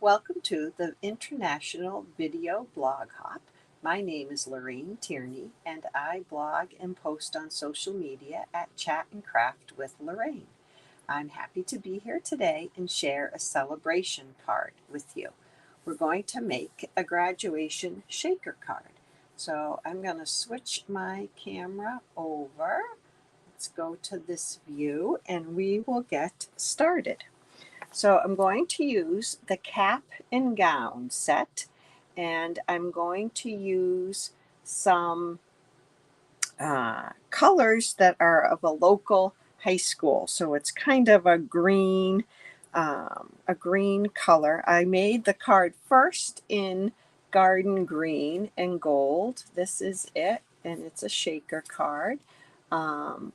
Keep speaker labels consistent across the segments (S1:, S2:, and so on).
S1: Welcome to the International Video Blog Hop. My name is Lorraine Tierney, and I blog and post on social media at Chat and Craft with Lorraine. I'm happy to be here today and share a celebration card with you. We're going to make a graduation shaker card. So I'm going to switch my camera over. Let's go to this view and we will get started. So I'm going to use the cap and gown set, and I'm going to use some colors that are of a local high school. So it's kind of a green color. I made the card first in garden green and gold. This is it, and it's a shaker card.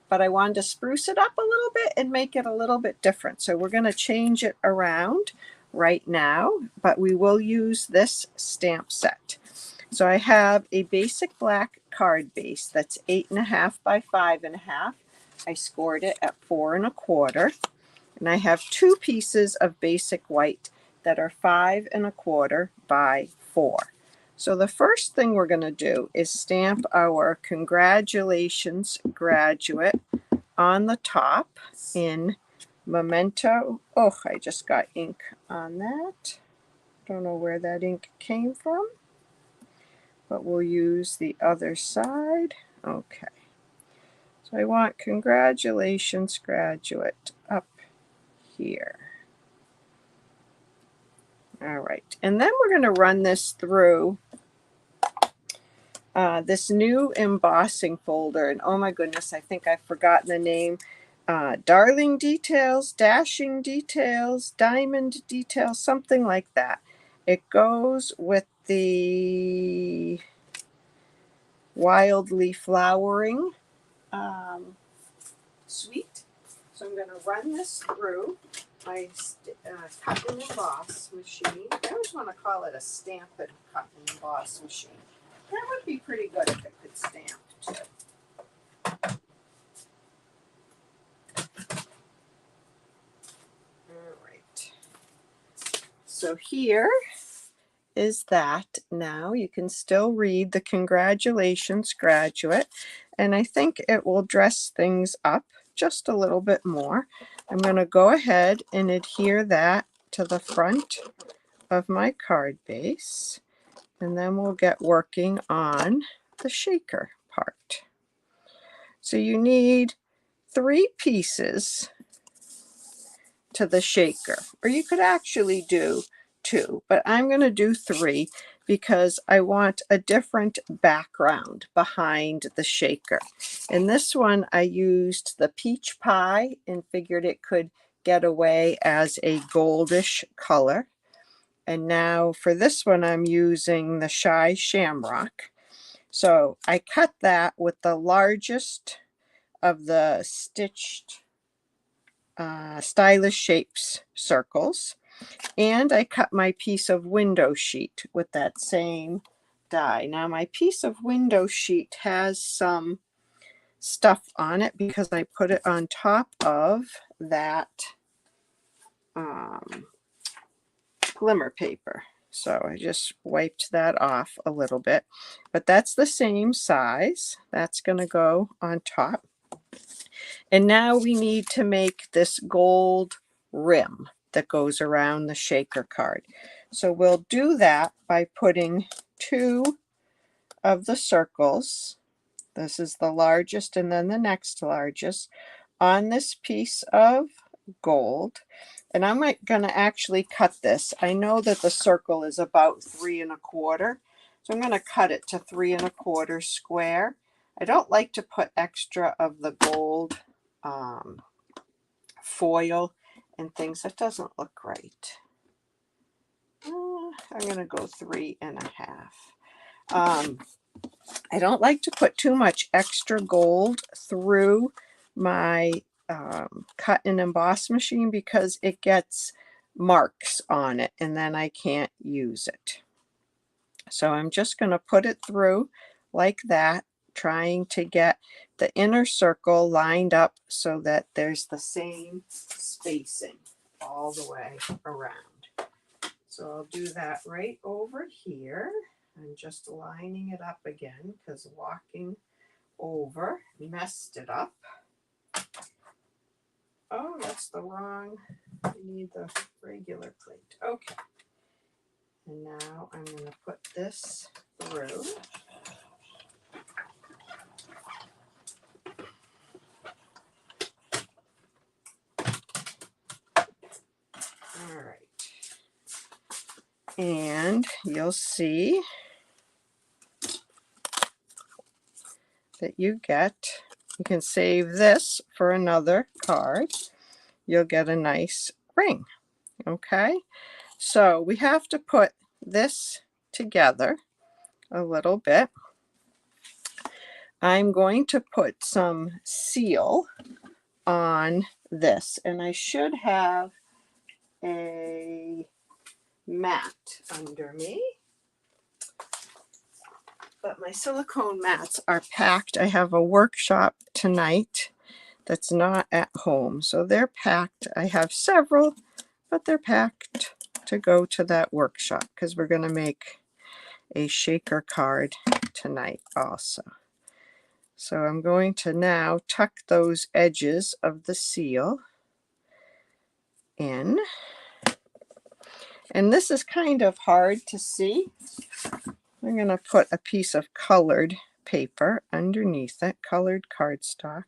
S1: But I wanted to spruce it up a little bit and make it a little bit different. So we're going to change it around right now, but we will use this stamp set. So I have a basic black card base that's 8.5 by 5.5. I scored it at 4 1/4. And I have two pieces of basic white that are 5 1/4 by 4. So the first thing we're going to do is stamp our congratulations graduate on the top in Memento. Oh, I just got ink on that. Don't know where that ink came from, but we'll use the other side. Okay. So I want congratulations graduate up here. All right, and then we're going to run this through this new embossing folder. And oh my goodness, I think I've forgotten the name. Darling Details, Dashing Details, Diamond Details, something like that. It goes with the Wildly Flowering suite. So I'm going to run this through my cut and emboss machine. I always want to call it a stamp and cut and emboss machine. That would be pretty good if it could stamp too. All right. So here is that. Now you can still read the congratulations graduate, and I think it will dress things up just a little bit more. I'm going to go ahead and adhere that to the front of my card base, and then we'll get working on the shaker part. So you need 3 pieces to the shaker, or you could actually do 2, but I'm going to do 3 because I want a different background behind the shaker. In this one I used the peach pie and figured it could get away as a goldish color. And now for this one, I'm using the Shy Shamrock. So I cut that with the largest of the stitched Stylish Shapes circles. And I cut my piece of window sheet with that same die. Now my piece of window sheet has some stuff on it because I put it on top of that glimmer paper. So I just wiped that off a little bit, but that's the same size. That's going to go on top. And now we need to make this gold rim that goes around the shaker card. So we'll do that by putting 2 of the circles, this is the largest and then the next largest, on this piece of gold. And I'm going to actually cut this. I know that the circle is about 3 1/4, so I'm going to cut it to 3 1/4 square. I don't like to put extra of the gold foil and things. That doesn't look right. I'm going to go 3 1/2. I don't like to put too much extra gold through my cut and emboss machine because it gets marks on it and then I can't use it. So I'm just going to put it through like that, trying to get the inner circle lined up so that there's the same spacing all the way around. So I'll do that right over here. I'm just lining it up again because walking over messed it up. Oh, that's the wrong, we need the regular plate. Okay. And now I'm going to put this through. All right. And you'll see that you can save this for another card. You'll get a nice ring. Okay. So we have to put this together a little bit. I'm going to put some seal on this, and I should have a mat under me, but my silicone mats are packed. I have a workshop tonight that's not at home, so they're packed. I have several, but they're packed to go to that workshop because we're going to make a shaker card tonight also. So I'm going to now tuck those edges of the seal in. And this is kind of hard to see. I'm going to put a piece of colored paper underneath it, colored cardstock.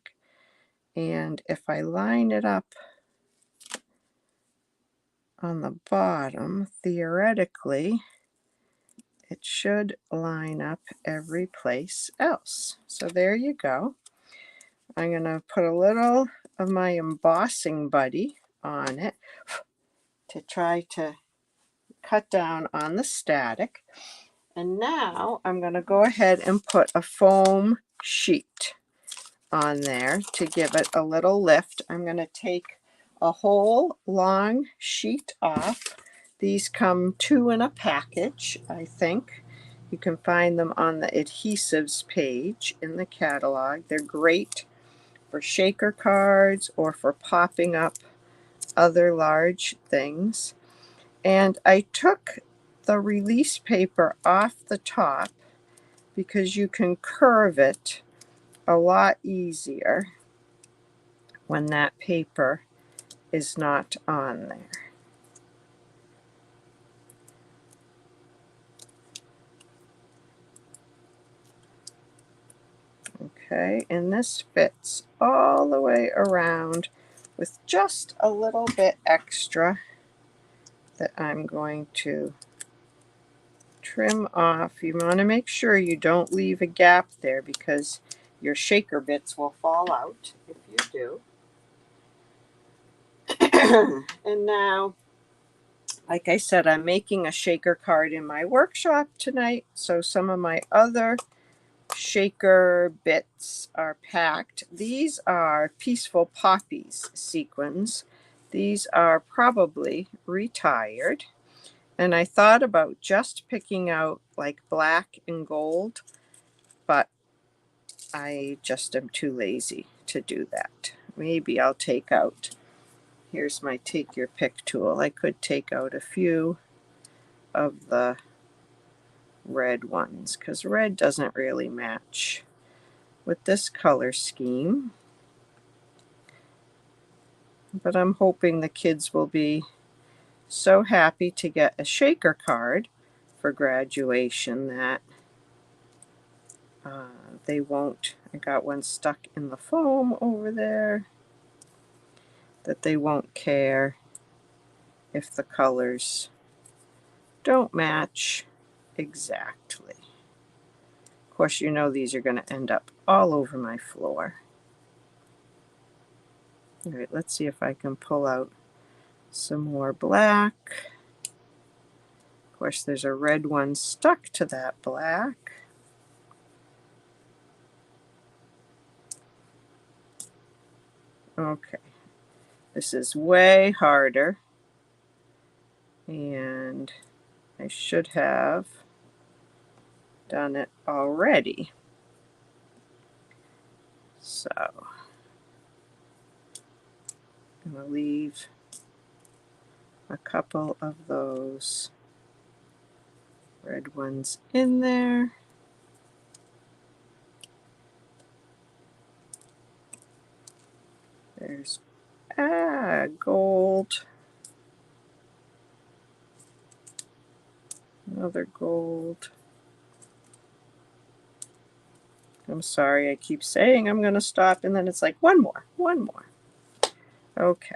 S1: And if I line it up on the bottom, theoretically, it should line up every place else. So there you go. I'm going to put a little of my embossing buddy on it to try to cut down on the static. And now I'm going to go ahead and put a foam sheet on there to give it a little lift. I'm going to take a whole long sheet off. These come 2 in a package, I think. You can find them on the adhesives page in the catalog. They're great for shaker cards or for popping up other large things. And I took the release paper off the top because you can curve it a lot easier when that paper is not on there. Okay, and this fits all the way around with just a little bit extra that I'm going to trim off. You want to make sure you don't leave a gap there because your shaker bits will fall out if you do. And now, like I said, I'm making a shaker card in my workshop tonight, so some of my other shaker bits are packed. These are Peaceful Poppies sequins. These are probably retired. And I thought about just picking out like black and gold, but I just am too lazy to do that. Maybe I'll take out, here's my take your pick tool. I could take out a few of the red ones because red doesn't really match with this color scheme. But I'm hoping the kids will be so happy to get a shaker card for graduation that they won't, I got one stuck in the foam over there, that they won't care if the colors don't match exactly. Of course, you know these are going to end up all over my floor. All right, let's see if I can pull out some more black. Of course, there's a red one stuck to that black. Okay, this is way harder, and I should have done it already. So I'm going to leave a couple of those Red one's in there. There's gold. Another gold. I'm sorry, I keep saying I'm going to stop, and then it's like one more. Okay.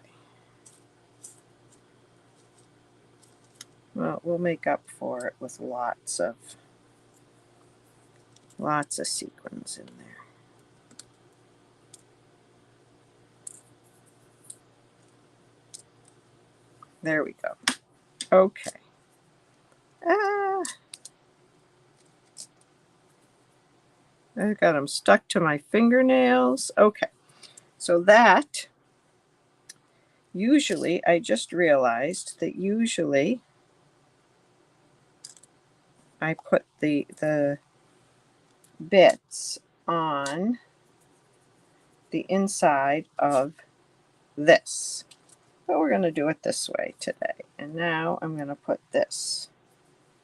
S1: Well, we'll make up for it with lots of sequins in there. There we go. Okay. I got them stuck to my fingernails. Okay. So that, usually, I just realized that usually I put the bits on the inside of this. But we're going to do it this way today. And now I'm going to put this.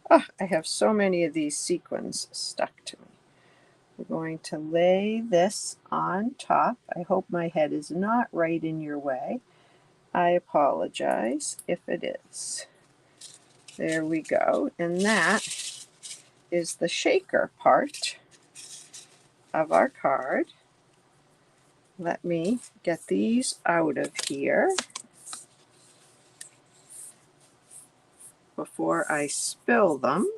S1: Oh, I have so many of these sequins stuck to me. We're going to lay this on top. I hope my head is not right in your way. I apologize if it is. There we go. And that is the shaker part of our card. Let me get these out of here before I spill them.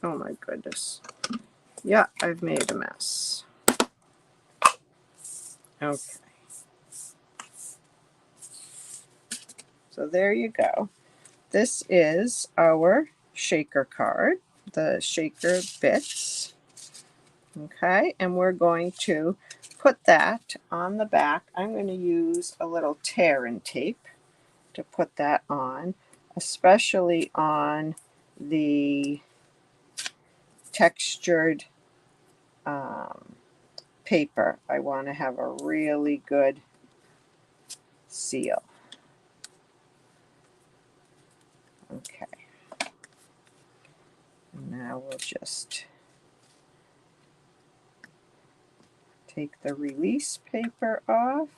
S1: Oh my goodness. Yeah, I've made a mess. Okay. So there you go. This is our shaker card, the shaker bits. Okay, and we're going to put that on the back. I'm going to use a little tear and tape to put that on, especially on the textured paper. I want to have a really good seal. Okay. And now we'll just take the release paper off.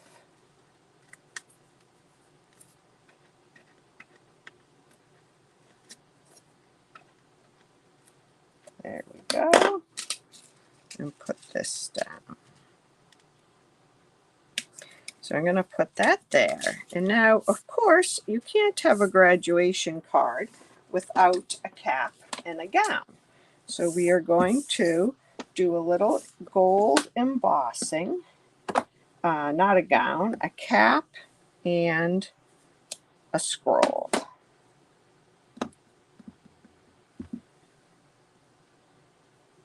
S1: There we go. And put this down. So I'm going to put that there. And now, of course, you can't have a graduation card without a cap and a gown. So we are going to do a little gold embossing, not a gown, a cap and a scroll.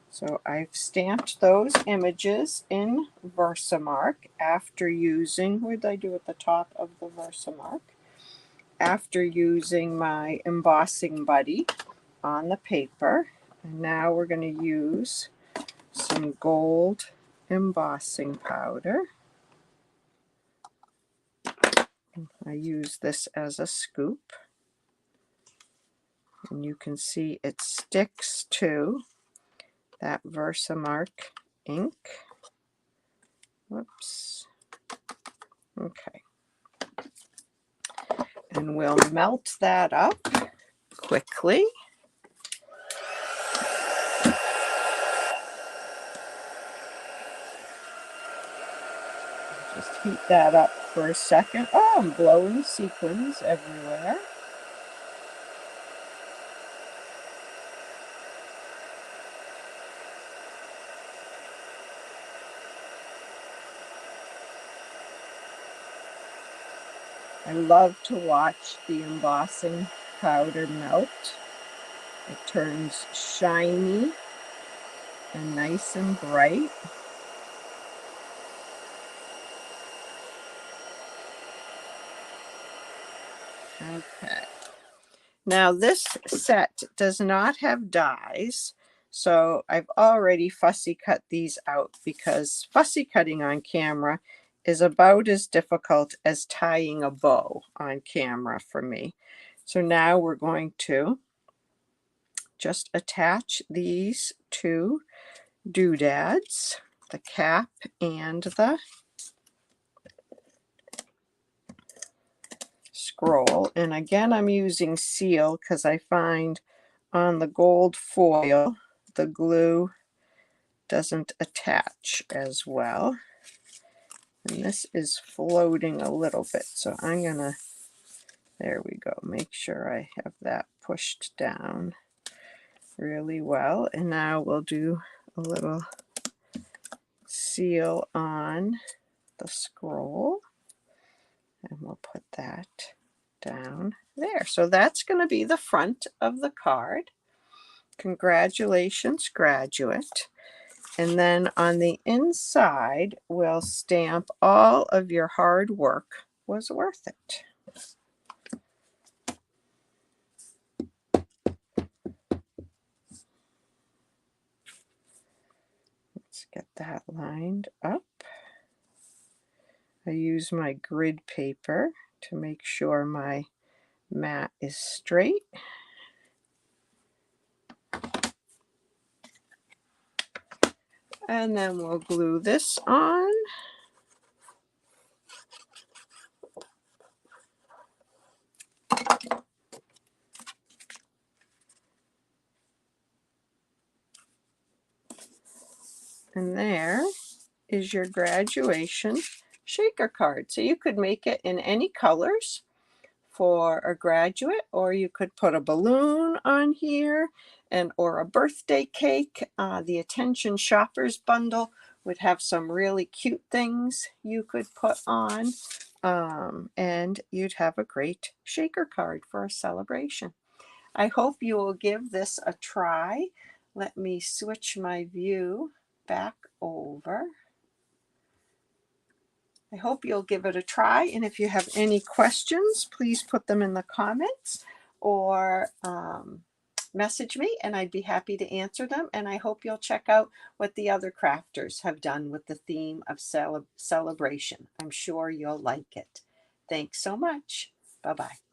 S1: So I've stamped those images in Versamark after using, what did I do at the top of the Versamark? After using my embossing buddy on the paper. And now we're going to use some gold embossing powder. I use this as a scoop. And you can see it sticks to that Versamark ink. Whoops. Okay. And we'll melt that up quickly. Just heat that up for a second. Oh, I'm blowing sequins everywhere. I love to watch the embossing powder melt. It turns shiny and nice and bright. Okay. Now this set does not have dies, so I've already fussy cut these out because fussy cutting on camera is about as difficult as tying a bow on camera for me. So now we're going to just attach these two doodads, the cap and the scroll. And again, I'm using seal because I find on the gold foil, the glue doesn't attach as well. And this is floating a little bit, so I'm gonna, there we go, make sure I have that pushed down really well. And now we'll do a little seal on the scroll, and we'll put that down there. So that's going to be the front of the card. Congratulations, graduate. And then on the inside, we'll stamp all of your hard work was worth it. Let's get that lined up. I use my grid paper to make sure my mat is straight. And then we'll glue this on. And there is your graduation shaker card. So you could make it in any colors for a graduate, or you could put a balloon on here and or a birthday cake. The Attention Shoppers bundle would have some really cute things you could put on, and you'd have a great shaker card for a celebration. I hope you will give this a try. Let me switch my view back over. I hope you'll give it a try, and if you have any questions, please put them in the comments or message me, and I'd be happy to answer them. And I hope you'll check out what the other crafters have done with the theme of celebration. I'm sure you'll like it. Thanks so much. Bye-bye.